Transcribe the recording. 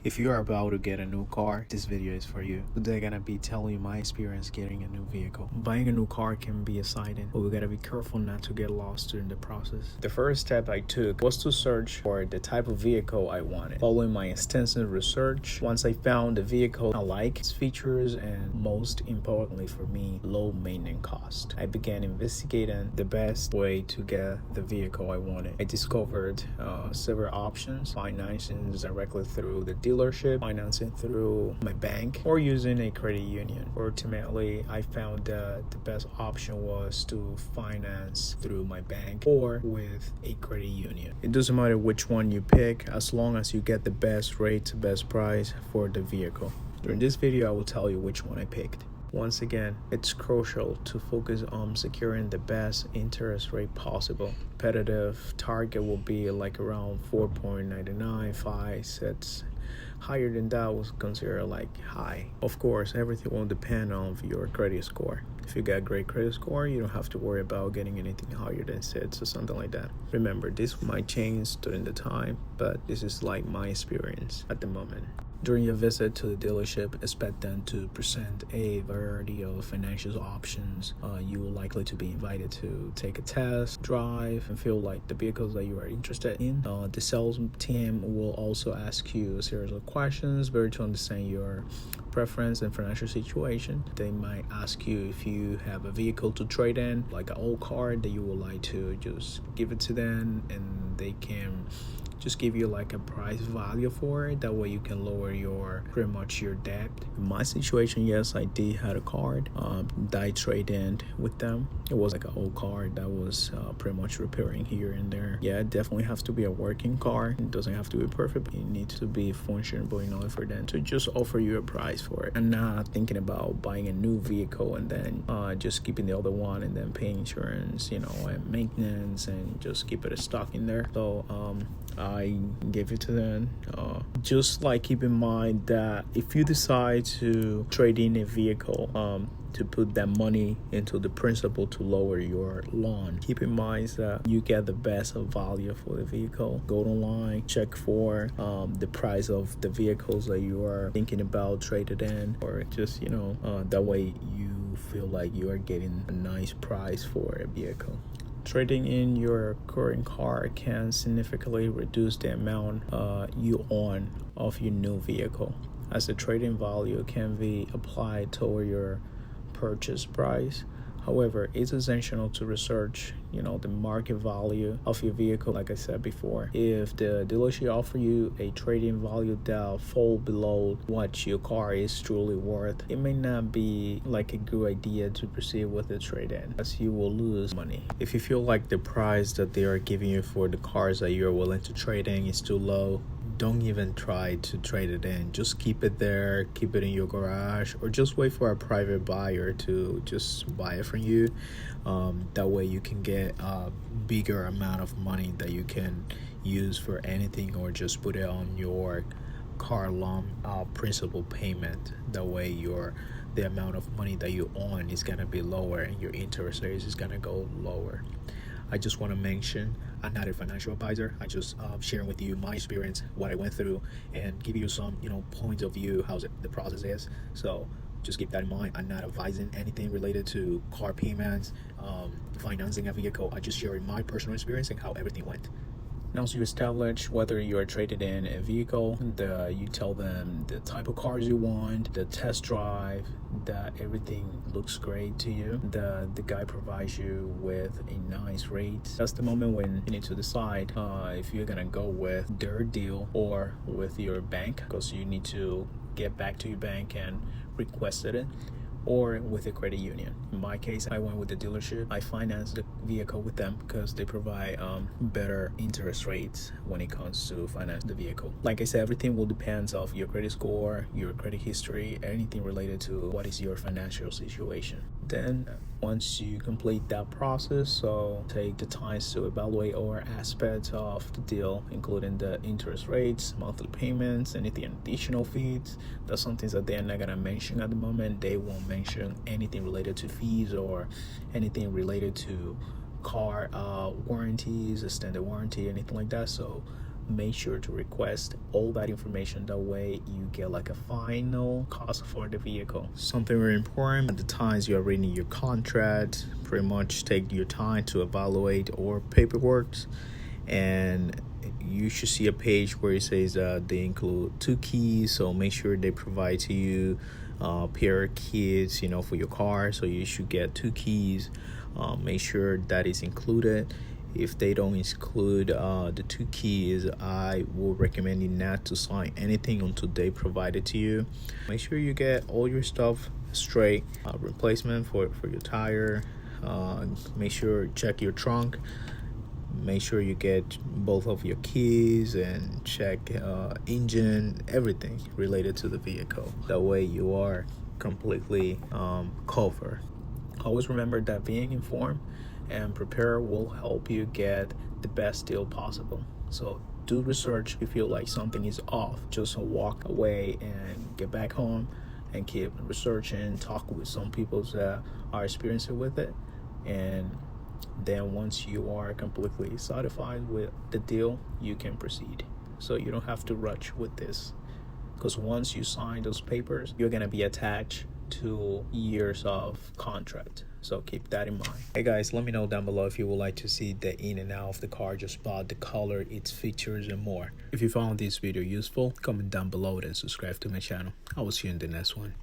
If you are about to get a new car, this video is for you. Today I'm gonna be telling you my experience getting a new vehicle. Buying a new car can be exciting, but we gotta be careful not to get lost during the process. The first step I took was to search for the type of vehicle I wanted. Following my extensive research, once I found the vehicle I like, its features, and most importantly for me, low maintenance cost, I began investigating the best way to get the vehicle I wanted. I discovered several options: financing directly through the dealership, financing through my bank, or using a credit union. Ultimately, I found that the best option was to finance through my bank or with a credit union. It doesn't matter which one you pick as long as you get the best rate, best price for the vehicle. During this video, I will tell you which one I picked. Once again, it's crucial to focus on securing the best interest rate possible. Competitive target will be like around 4.99, 5, 6. Higher than that was considered like high. Of course, everything will depend on your credit score. If you got a great credit score, you don't have to worry about getting anything higher than 6 or something like that. Remember, this might change during the time, but this is like my experience at the moment. During your visit to the dealership, expect them to present a variety of financial options. You will likely to be invited to take a test, drive, and feel like the vehicles that you are interested in. The sales team will also ask you a series of questions to understand your preference and financial situation. They might ask you if you have a vehicle to trade in, like an old car that you would like to just give it to them, and they can just give you like a price value for it. That way you can lower pretty much your debt. In my situation, yes, I did had a card that I traded in with them. It was like an old car that was pretty much repairing here and there. Yeah, it definitely has to be a working car. It doesn't have to be perfect, but it needs to be functional in order for them to just offer you a price for it. And not thinking about buying a new vehicle and then just keeping the other one and then paying insurance, and maintenance, and just keep it a stock in there. So I gave it to them. Just like keep in mind that if you decide to trade in a vehicle, to put that money into the principal to lower your loan, keep in mind that you get the best of value for the vehicle. Go online, check for the price of the vehicles that you are thinking about trading in, or just that way you feel like you are getting a nice price for a vehicle. Trading in your current car can significantly reduce the amount you own of your new vehicle, as the trading value can be applied toward your purchase price. However, it's essential to research, the market value of your vehicle. Like I said before, if the dealership offer you a trading value that fall below what your car is truly worth, it may not be like a good idea to proceed with the trade-in, as you will lose money. If you feel like the price that they are giving you for the cars that you're willing to trade in is too low, don't even try to trade it in. Just keep it there, keep it in your garage, or just wait for a private buyer to just buy it from you. That way you can get a bigger amount of money that you can use for anything, or just put it on your car loan principal payment. That way the amount of money that you own is gonna be lower and your interest rate is gonna go lower. I just want to mention, I'm not a financial advisor. I just sharing with you my experience, what I went through, and give you some points of view how the process is. So just keep that in mind. I'm not advising anything related to car payments, financing a vehicle. I just sharing my personal experience and how everything went. Once you establish whether you are traded in a vehicle, you tell them the type of cars you want, the test drive, that everything looks great to you, the guy provides you with a nice rate. That's the moment when you need to decide if you're gonna go with their deal or with your bank, because you need to get back to your bank and request it, or with a credit union. In my case, I went with the dealership. I financed the vehicle with them because they provide better interest rates when it comes to finance the vehicle. Like I said, everything will depend on your credit score, your credit history, anything related to what is your financial situation. Then once you complete that process, so take the time to evaluate all aspects of the deal, including the interest rates, monthly payments, anything additional fees. That's something that they're not gonna mention at the moment. They won't mention anything related to fees or anything related to car warranties, extended warranty, anything like that. So make sure to request all that information. That way you get like a final cost for the vehicle. Something very important, at the times you are reading your contract, pretty much take your time to evaluate all paperwork, and you should see a page where it says they include 2 keys. So make sure they provide to you pair of keys, for your car. So you should get 2 keys. Make sure that is included. If they don't include the 2 keys, I will recommend you not to sign anything until they provide it to you. Make sure you get all your stuff straight. Replacement for your tire. Make sure check your trunk. Make sure you get both of your keys and check engine, everything related to the vehicle. That way you are completely covered. Always remember that being informed and prepared will help you get the best deal possible. So do research. If you feel like something is off, just walk away and get back home and keep researching, talk with some people that are experiencing with it, and then once you are completely satisfied with the deal, you can proceed. So you don't have to rush with this, because once you sign those papers, you're gonna be attached to years of contract. So keep that in mind. Hey guys, let me know down below if you would like to see the in and out of the car, just about the color, its features, and more. If you found this video useful, comment down below and subscribe to my channel. I will see you in the next one.